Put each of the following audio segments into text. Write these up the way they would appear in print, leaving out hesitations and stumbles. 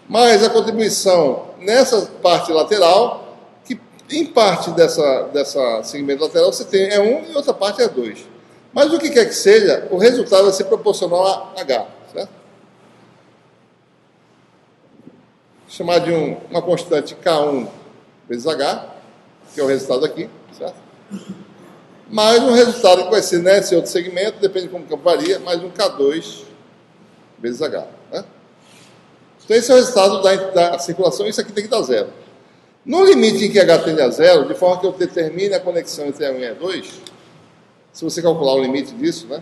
mais a contribuição nessa parte lateral, que em parte dessa segmento lateral você tem é 1 e outra parte é 2. Mas o que quer que seja, o resultado vai ser proporcional a H, certo? Chamar de uma constante K1 vezes H, que é o resultado aqui, certo? Mais um resultado que vai ser nesse outro segmento, depende de como o campo varia, mais um K2 vezes H, né? Então esse é o resultado da circulação, isso aqui tem que dar zero. No limite em que H tende a zero, de forma que eu determine a conexão entre E1 e E2, se você calcular o limite disso, né?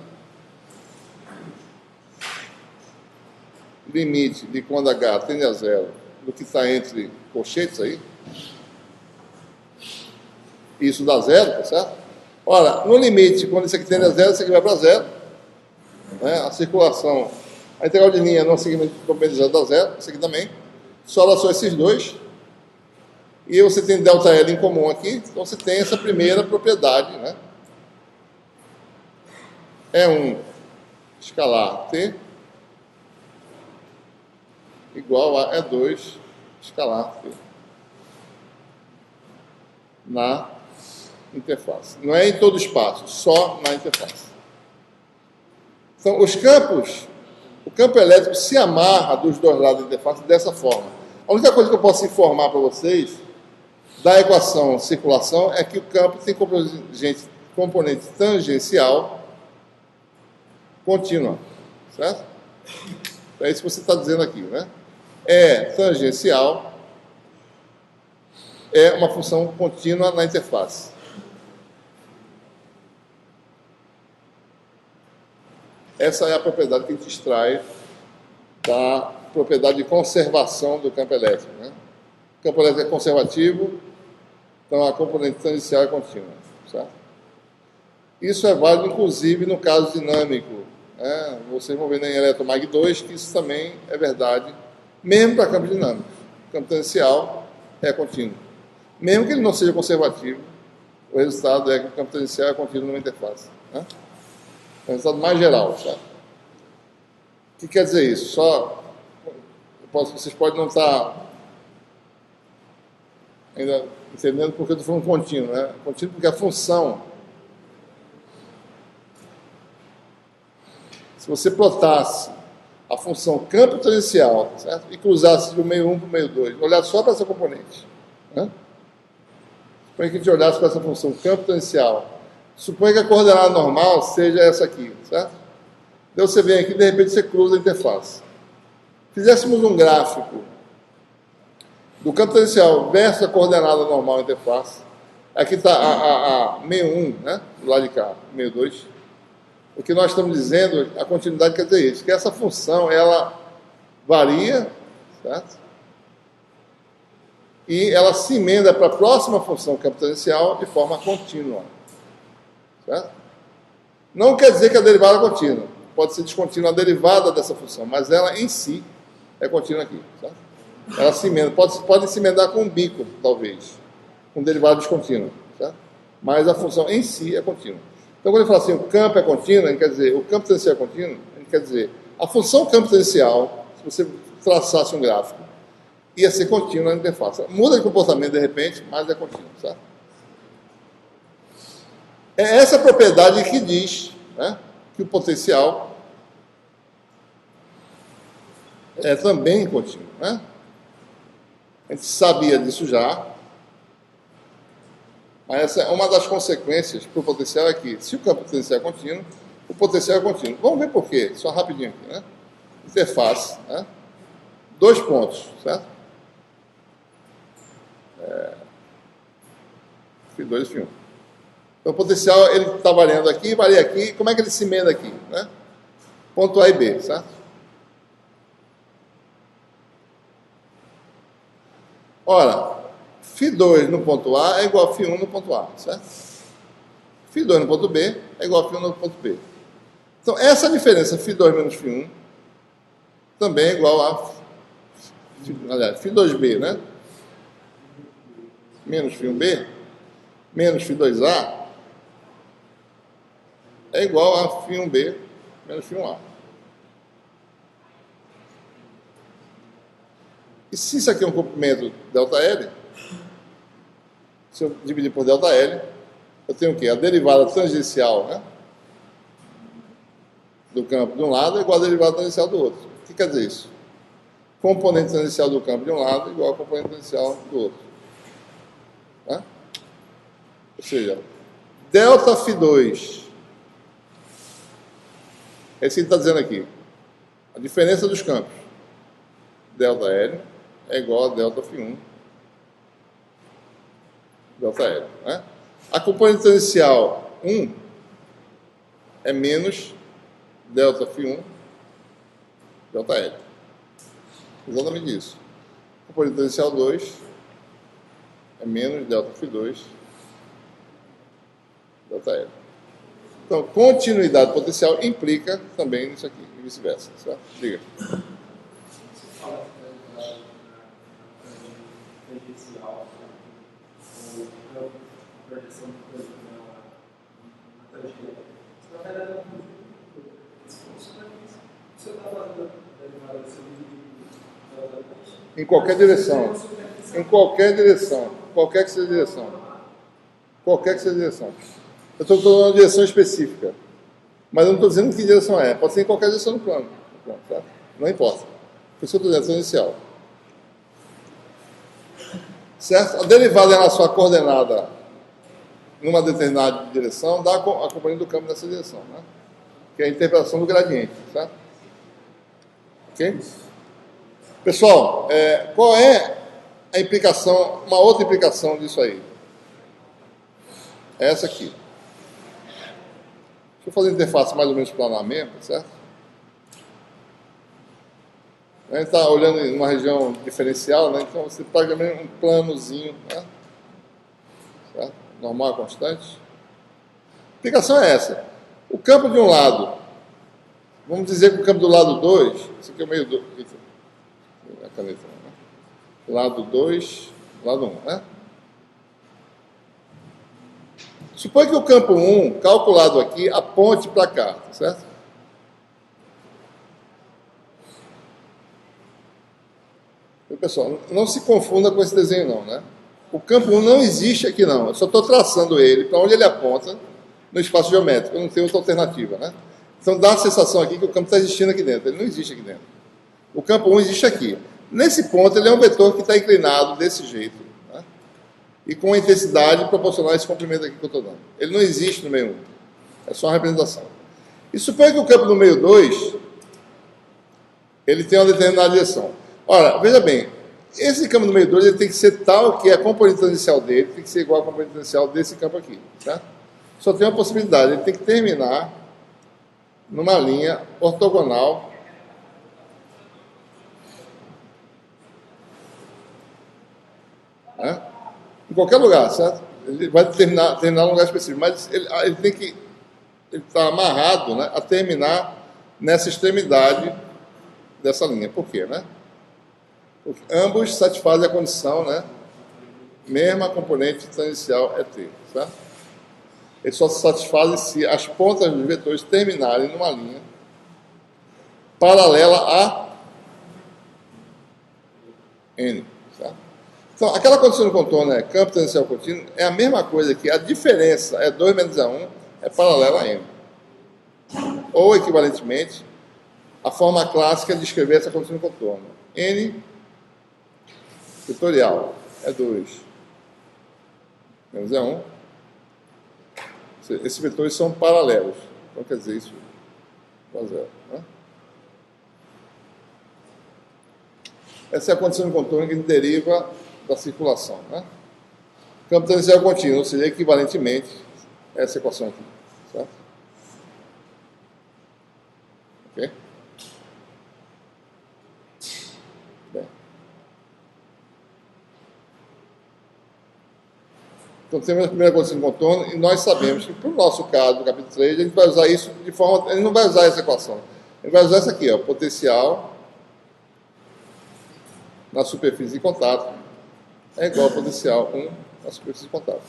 Limite de quando H tende a zero, do que está entre colchetes aí, isso dá zero, tá certo? Ora, no limite, quando isso aqui tende a zero, isso aqui vai para zero, né? A circulação, a integral de linha no segmento compensado dá zero, isso aqui também, sobra só esses dois, e você tem ΔL em comum aqui, então você tem essa primeira propriedade, né? E1 escalar T igual a E2 escalar T na interface. Não é em todo espaço, só na interface. Então, os campos, o campo elétrico se amarra dos dois lados da interface dessa forma. A única coisa que eu posso informar para vocês da equação circulação é que o campo tem componente tangencial contínua, certo? É isso que você está dizendo aqui, né? É tangencial, é uma função contínua na interface. Essa é a propriedade que a gente extrai da propriedade de conservação do campo elétrico, né? O campo elétrico é conservativo, então a componente tangencial é contínua, certo? Isso é válido, inclusive, no caso dinâmico, né? Vocês vão ver em Eletromag 2 que isso também é verdade, mesmo para campos dinâmicos. O campo tangencial é contínuo. Mesmo que ele não seja conservativo, o resultado é que o campo tangencial é contínuo numa interface, né? É o resultado mais geral, certo? O que quer dizer isso? Vocês podem não estar ainda entendendo porque eu estou falando contínuo, né? Contínuo porque a função, se você plotasse a função campo tangencial, certo? E cruzasse do meio 1 para o meio 2, olhar só para essa componente, né? Suponha que a gente olhasse para essa função campo tangencial. Suponha que a coordenada normal seja essa aqui, certo? Então você vem aqui e de repente você cruza a interface. Fizéssemos um gráfico do campo tangencial versus a coordenada normal da interface. Aqui está a meio 1, né? Do lado de cá, meio 2. O que nós estamos dizendo, a continuidade quer dizer isso, que essa função, ela varia, certo? E ela se emenda para a próxima função campo tangencial de forma contínua, certo? Não quer dizer que a derivada é contínua. Pode ser descontínua a derivada dessa função, mas ela em si é contínua aqui, certo? Ela se emenda, pode se emendar com um bico, talvez, com derivada descontínua, certo? Mas a função em si é contínua. Então, quando ele fala assim, o campo é contínuo, ele quer dizer, o campo tangencial é contínuo, ele quer dizer, a função campo tangencial, se você traçasse um gráfico, ia ser contínua na interface. Muda de comportamento de repente, mas é contínuo, certo? É essa propriedade que diz, né, que o potencial é também contínuo, né? A gente sabia disso já, mas essa é uma das consequências para o potencial é que, se o campo tangencial é contínuo, o potencial é contínuo. Vamos ver por quê, só rapidinho aqui, né? Interface, né? 2 pontos, certo? Φ2 e Φ1. Então, o potencial, ele está variando aqui, varia aqui. Como é que ele se emenda aqui, né? Ponto A e B, certo? Ora, Φ2 no ponto A é igual a Φ1 no ponto A, certo? Φ2 no ponto B é igual a Φ1 no ponto B. Então, essa diferença Φ2 menos Φ1 também é igual a Φ2B, né? Menos Φ1B menos Φ2A é igual a Φ1B menos Φ1A. E se isso aqui é um comprimento ΔL, se eu dividir por ΔL, eu tenho o quê? A derivada tangencial, né, do campo de um lado é igual à derivada tangencial do outro. O que quer dizer isso? Componente tangencial do campo de um lado é igual ao componente tangencial do outro. Tá? Ou seja, ΔΦ2, é isso que ele está dizendo aqui. A diferença dos campos, ΔL, é igual a ΔΦ1, ΔL. Né? A componente tangencial 1 é menos ΔΦ1, ΔL. Exatamente isso. A componente tangencial 2 é menos ΔΦ2, ΔL. Então, continuidade potencial implica também nisso aqui, e vice-versa. Certo? Diga. Você fala da tangencial, ou a projeção na tangente. Você está pegando você está fazendo a derivada do seu vídeo em qualquer direção. Em qualquer direção. Qualquer que seja a direção. Qualquer que seja a direção. Eu estou dando uma direção específica. Mas eu não estou dizendo que direção é. Pode ser em qualquer direção do plano. Tá? Não importa. Por isso que eu estou dizendo inicial. Certo? A derivada em relação à coordenada numa determinada direção dá a componente do campo nessa direção. Né? Que é a interpretação do gradiente. Certo? Ok? Pessoal, qual é a implicação, uma outra implicação disso aí? É essa aqui. Deixa eu fazer a interface mais ou menos planar mesmo, certo? A gente está olhando em uma região diferencial, né? Então você pega um planozinho, né? Certo? Normal, constante. A implicação é essa. O campo de um lado, vamos dizer que o campo do lado 2, isso aqui é o meio 2, a caneta, né? Lado 2, lado 1, né? Suponha que o campo 1, calculado aqui, aponte para cá, tá certo? E, pessoal, não se confunda com esse desenho não, né? O campo 1 não existe aqui não, eu só estou traçando ele para onde ele aponta no espaço geométrico, eu não tenho outra alternativa, né? Então dá a sensação aqui que o campo está existindo aqui dentro, ele não existe aqui dentro. O campo 1 existe aqui. Nesse ponto ele é um vetor que está inclinado desse jeito, né? E com a intensidade proporcional a esse comprimento aqui que eu estou dando. Ele não existe no meio 1, é só uma representação. E suponha que o campo no meio 2, ele tem uma determinada direção. Ora, veja bem, esse campo no meio 2 ele tem que ser tal que a componente tangencial dele tem que ser igual à componente tangencial desse campo aqui. Tá? Só tem uma possibilidade, ele tem que terminar numa linha ortogonal né? Em qualquer lugar, certo? Ele vai terminar num lugar específico, mas ele tem que estar amarrado, né, a terminar nessa extremidade dessa linha. Por quê, né? Porque ambos satisfazem a condição, né? Mesma componente tangencial é T, certo? Eles só se satisfazem se as pontas dos vetores terminarem numa linha paralela a N, certo? Então, aquela condição do contorno é campo tangencial contínuo, é a mesma coisa que a diferença é 2 menos A1 é paralela a N. Ou, equivalentemente, a forma clássica de escrever essa condição do contorno. N vetorial é 2 menos A1. Esses vetores são paralelos. Então, quer dizer, isso é zero. Né? Essa é a condição de contorno que deriva da circulação. Né? Campo tangencial contínuo, ou seja, equivalentemente, essa equação aqui. Certo? Ok? Bem. Então, temos a primeira condição de contorno e nós sabemos que, para o nosso caso, no capítulo 3, a gente vai usar isso de forma... Ele não vai usar essa equação. Ele vai usar essa aqui, ó, potencial na superfície de contato é igual ao potencial 1 na superfície de contato.